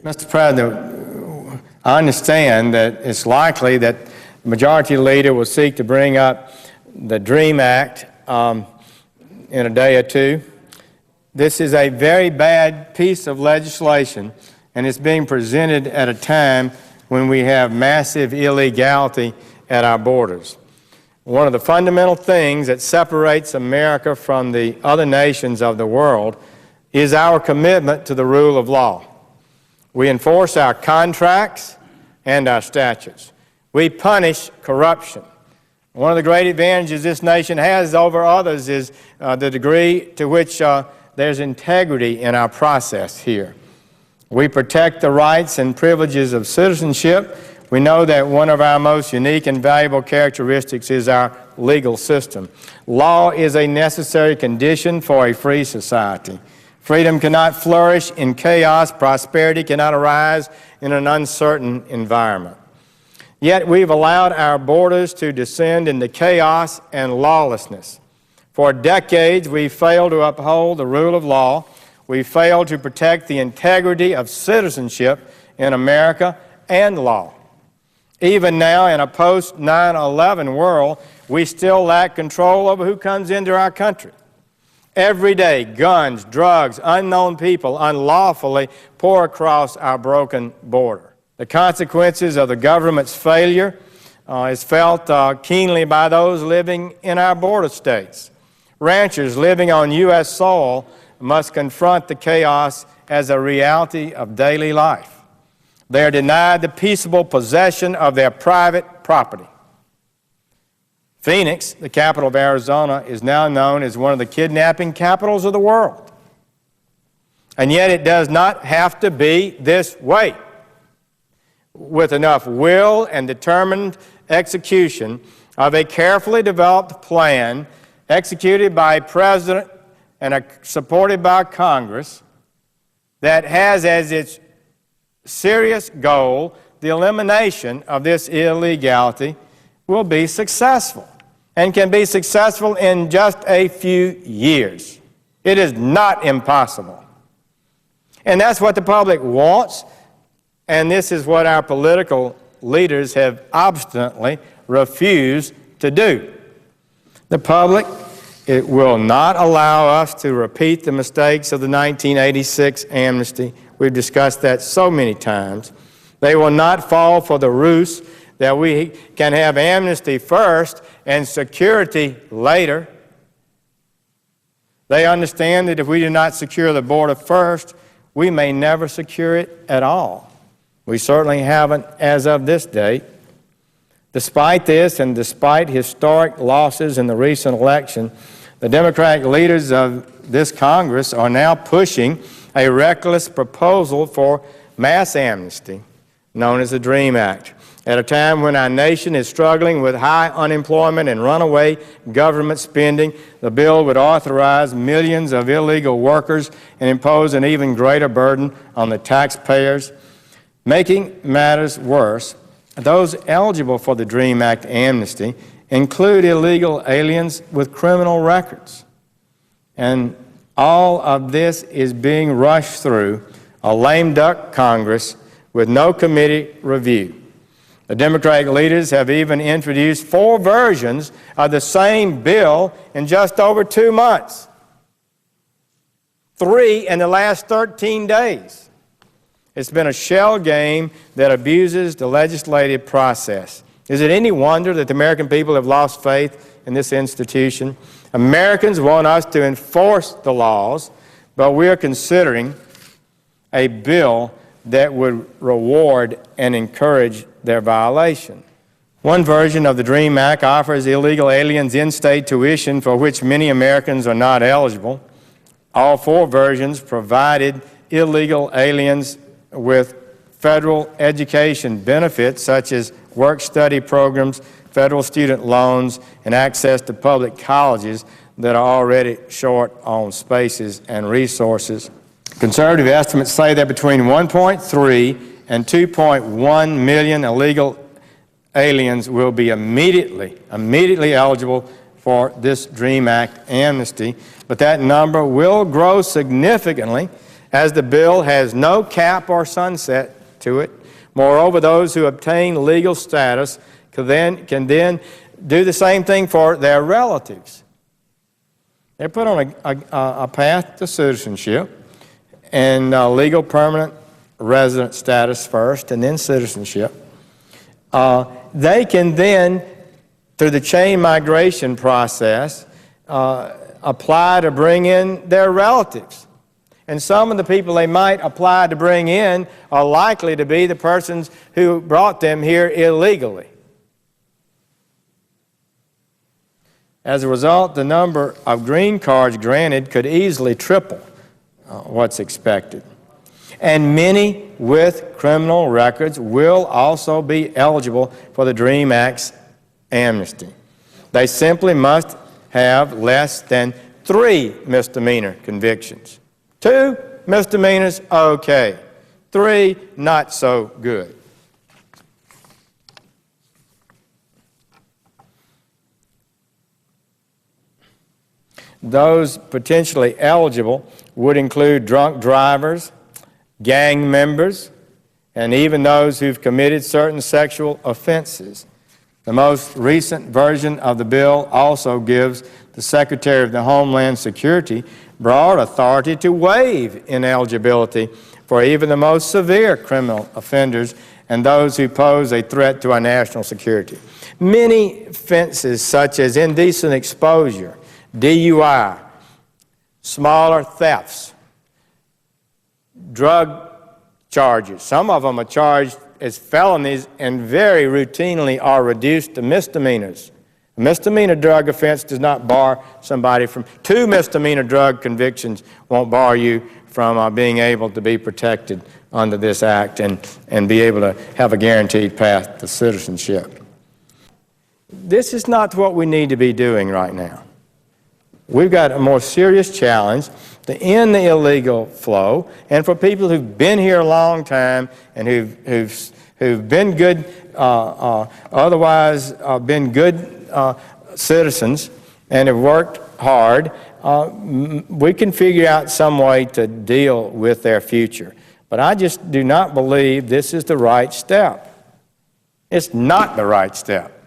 Mr. President, I understand that it's likely that the Majority Leader will seek to bring up the DREAM Act in a day or two. This is a very bad piece of legislation, and it's being presented at a time when we have massive illegality at our borders. One of the fundamental things that separates America from the other nations of the world is our commitment to the rule of law. We enforce our contracts and our statutes. We punish corruption. One of the great advantages this nation has over others is the degree to which there's integrity in our process here. We protect the rights and privileges of citizenship. We know that one of our most unique and valuable characteristics is our legal system. Law is a necessary condition for a free society. Freedom cannot flourish in chaos. Prosperity cannot arise in an uncertain environment. Yet we've allowed our borders to descend into chaos and lawlessness. For decades, we've failed to uphold the rule of law. We've failed to protect the integrity of citizenship in America and law. Even now, in a post-9/11 world, we still lack control over who comes into our country. Every day, guns, drugs, unknown people unlawfully pour across our broken border. The consequences of the government's failure is felt keenly by those living in our border states. Ranchers living on U.S. soil must confront the chaos as a reality of daily life. They are denied the peaceable possession of their private property. Phoenix, the capital of Arizona, is now known as one of the kidnapping capitals of the world. And yet it does not have to be this way. With enough will and determined execution of a carefully developed plan executed by a president and supported by Congress that has as its serious goal the elimination of this illegality, will be successful and can be successful in just a few years. It is not impossible. And that's what the public wants, and this is what our political leaders have obstinately refused to do. The public, it will not allow us to repeat the mistakes of the 1986 amnesty. We've discussed that so many times. They will not fall for the ruse that we can have amnesty first and security later. They understand that if we do not secure the border first, we may never secure it at all. We certainly haven't as of this date. Despite this, and despite historic losses in the recent election, the Democratic leaders of this Congress are now pushing a reckless proposal for mass amnesty, known as the DREAM Act. At a time when our nation is struggling with high unemployment and runaway government spending, the bill would authorize millions of illegal workers and impose an even greater burden on the taxpayers. Making matters worse, those eligible for the DREAM Act amnesty include illegal aliens with criminal records. And all of this is being rushed through a lame duck Congress with no committee review. The Democratic leaders have even introduced 4 versions of the same bill in just over 2 months. 3 in the last 13 days. It's been a shell game that abuses the legislative process. Is it any wonder that the American people have lost faith in this institution? Americans want us to enforce the laws, but we're considering a bill that would reward and encourage their violation. One version of the DREAM Act offers illegal aliens in-state tuition for which many Americans are not eligible. All 4 versions provided illegal aliens with federal education benefits such as work-study programs, federal student loans, and access to public colleges that are already short on spaces and resources. Conservative estimates say that between 1.3 and 2.1 million illegal aliens will be immediately eligible for this DREAM Act amnesty, but that number will grow significantly as the bill has no cap or sunset to it. Moreover, those who obtain legal status can then do the same thing for their relatives. They're put on a path to citizenship and legal permanent resident status first and then citizenship. They can then, through the chain migration process, apply to bring in their relatives. And some of the people they might apply to bring in are likely to be the persons who brought them here illegally. As a result, the number of green cards granted could easily triple what's expected. And many with criminal records will also be eligible for the DREAM Act's amnesty. They simply must have less than 3 misdemeanor convictions. 2 misdemeanors, okay. 3, not so good. Those potentially eligible would include drunk drivers, gang members, and even those who've committed certain sexual offenses. The most recent version of the bill also gives the Secretary of the Homeland Security broad authority to waive ineligibility for even the most severe criminal offenders and those who pose a threat to our national security. Many offenses such as indecent exposure, DUI, smaller thefts, drug charges. Some of them are charged as felonies and very routinely are reduced to misdemeanors. A misdemeanor drug offense does not bar somebody from, 2 misdemeanor drug convictions won't bar you from being able to be protected under this act and be able to have a guaranteed path to citizenship. This is not what we need to be doing right now. We've got a more serious challenge to end the illegal flow, and for people who've been here a long time and who've been good, otherwise been good citizens and have worked hard, we can figure out some way to deal with their future. But I just do not believe this is the right step. It's not the right step.